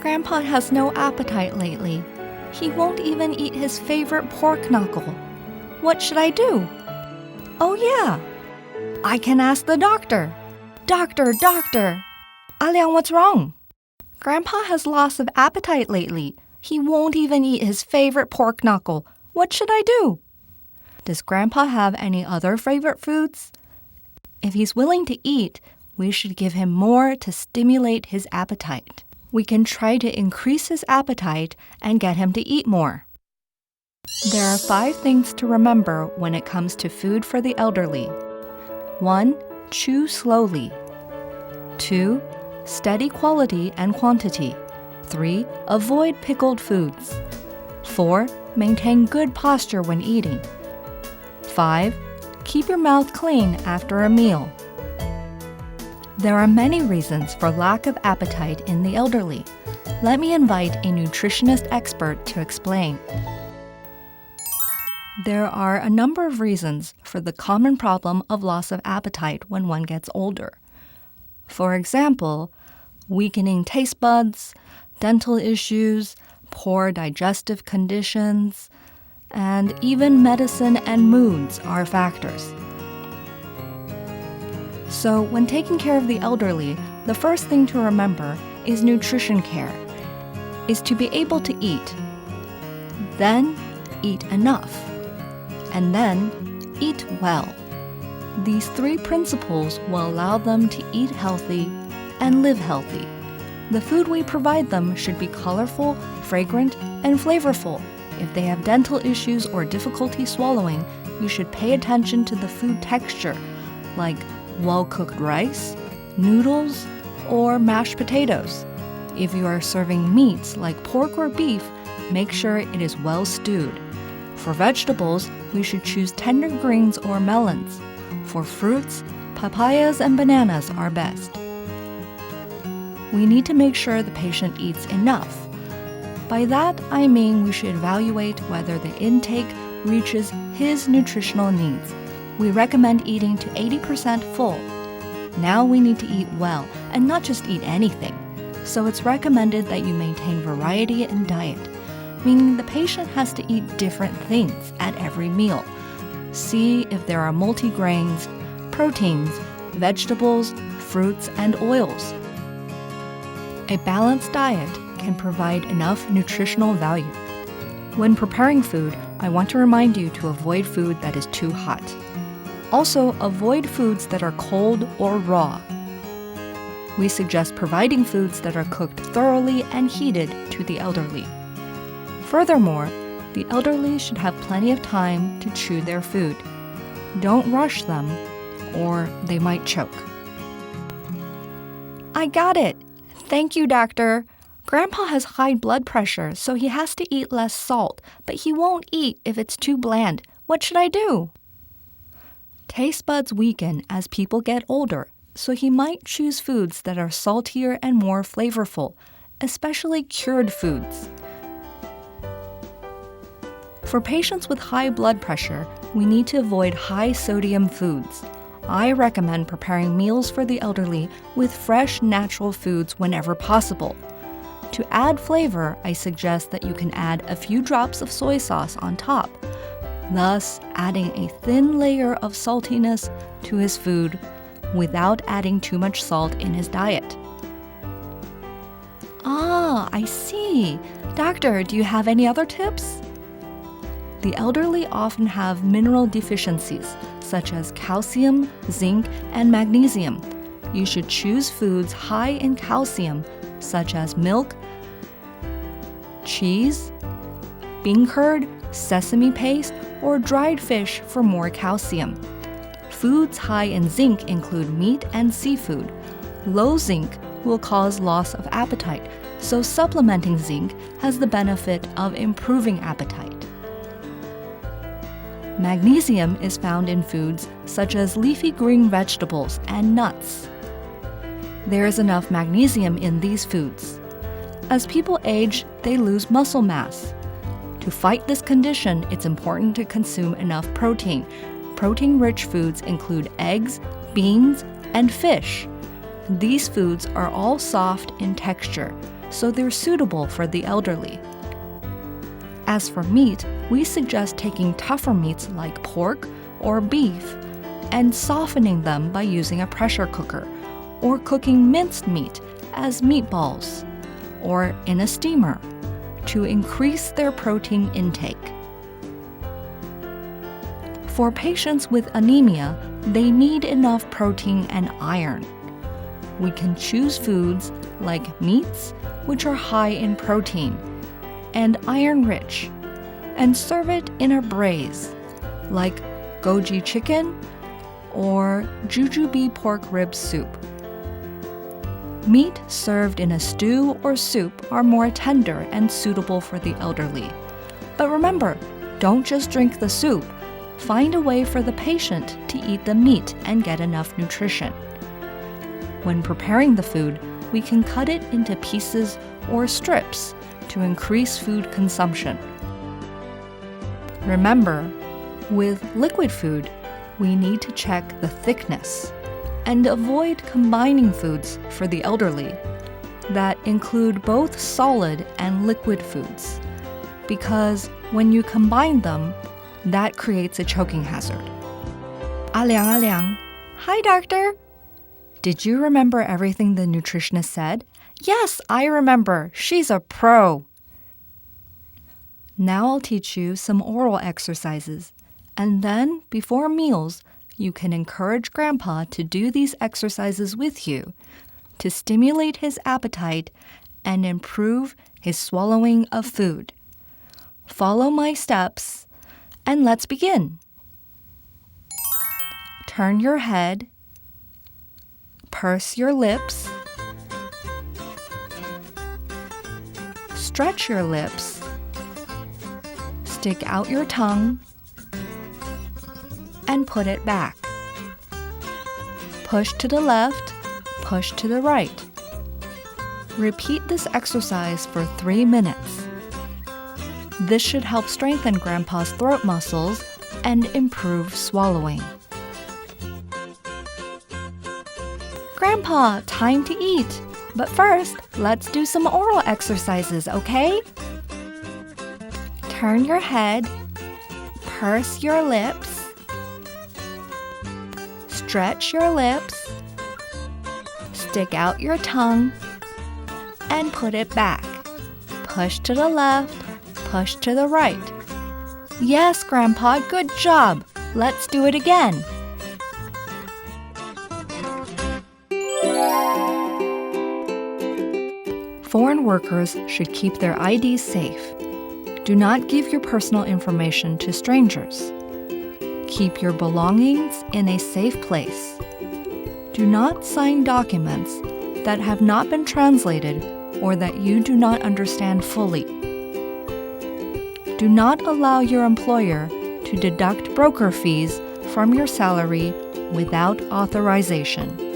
Grandpa has no appetite lately. He won't even eat his favorite pork knuckle. What should I do? Oh yeah, I can ask the doctor. Doctor, Aliang, what's wrong? Grandpa has loss of appetite lately. He won't even eat his favorite pork knuckle. What should I do? Does Grandpa have any other favorite foods? If he's willing to eat, we should give him more to stimulate his appetite. We can try to increase his appetite and get him to eat more. There are 5 things to remember when it comes to food for the elderly. 1. Chew slowly. 2. Steady quality and quantity. 3. Avoid pickled foods. 4. Maintain good posture when eating. 5. Keep your mouth clean after a meal. There are many reasons for lack of appetite in the elderly. Let me invite a nutritionist expert to explain. There are a number of reasons for the common problem of loss of appetite when one gets older. For example, weakening taste buds, dental issues, poor digestive conditions, and even medicine and moods are factors. So, when taking care of the elderly, the first thing to remember is nutrition care, is to be able to eat. Then, eat enough. And then, eat well. These 3 principles will allow them to eat healthy and live healthy. The food we provide them should be colorful, fragrant, and flavorful. If they have dental issues or difficulty swallowing, you should pay attention to the food texture, like well-cooked rice, noodles, or mashed potatoes. If you are serving meats like pork or beef, make sure it is well stewed. For vegetables, we should choose tender greens or melons. For fruits, papayas and bananas are best. We need to make sure the patient eats enough. By that, I mean we should evaluate whether the intake reaches his nutritional needs. We recommend eating to 80% full. Now we need to eat well and not just eat anything. So it's recommended that you maintain variety in diet, meaning the patient has to eat different things at every meal. See if there are multigrains, proteins, vegetables, fruits, and oils. A balanced diet can provide enough nutritional value. When preparing food, I want to remind you to avoid food that is too hot. Also, avoid foods that are cold or raw. We suggest providing foods that are cooked thoroughly and heated to the elderly. Furthermore, the elderly should have plenty of time to chew their food. Don't rush them, or they might choke. I got it! Thank you, doctor. Grandpa has high blood pressure, so he has to eat less salt, but he won't eat if it's too bland. What should I do? Taste buds weaken as people get older, so he might choose foods that are saltier and more flavorful, especially cured foods. For patients with high blood pressure, we need to avoid high sodium foods. I recommend preparing meals for the elderly with fresh, natural foods whenever possible. To add flavor, I suggest that you can add a few drops of soy sauce on top, thus adding a thin layer of saltiness to his food without adding too much salt in his diet. Ah, I see. Doctor, do you have any other tips? The elderly often have mineral deficiencies, such as calcium, zinc, and magnesium. You should choose foods high in calcium, such as milk, cheese, bean curd, sesame paste, or dried fish for more calcium. Foods high in zinc include meat and seafood. Low zinc will cause loss of appetite, so supplementing zinc has the benefit of improving appetite. Magnesium is found in foods such as leafy green vegetables and nuts. There is enough magnesium in these foods. As people age, they lose muscle mass. To fight this condition, it's important to consume enough protein. Protein-rich foods include eggs, beans, and fish. These foods are all soft in texture, so they're suitable for the elderly. As for meat, we suggest taking tougher meats like pork or beef and softening them by using a pressure cooker or cooking minced meat as meatballs or in a steamer to increase their protein intake. For patients with anemia, they need enough protein and iron. We can choose foods like meats, which are high in protein and iron-rich, and serve it in a braise, like goji chicken or jujube pork rib soup. Meat served in a stew or soup are more tender and suitable for the elderly. But remember, don't just drink the soup. Find a way for the patient to eat the meat and get enough nutrition. When preparing the food, we can cut it into pieces or strips to increase food consumption. Remember, with liquid food, we need to check the thickness and avoid combining foods for the elderly that include both solid and liquid foods, because when you combine them, that creates a choking hazard. Liang. Hi, doctor. Did you remember everything the nutritionist said? Yes, I remember. She's a pro. Now I'll teach you some oral exercises. And then, before meals, you can encourage Grandpa to do these exercises with you to stimulate his appetite and improve his swallowing of food. Follow my steps, and let's begin. Turn your head. Purse your lips. Stretch your lips. Stick out your tongue and put it back. Push to the left, push to the right. Repeat this exercise for 3 minutes. This should help strengthen Grandpa's throat muscles and improve swallowing. Grandpa, time to eat. But first, let's do some oral exercises, okay? Turn your head, purse your lips, stretch your lips, stick out your tongue, and put it back. Push to the left, push to the right. Yes, Grandpa, good job. Let's do it again. Foreign workers should keep their IDs safe. Do not give your personal information to strangers. Keep your belongings in a safe place. Do not sign documents that have not been translated or that you do not understand fully. Do not allow your employer to deduct broker fees from your salary without authorization.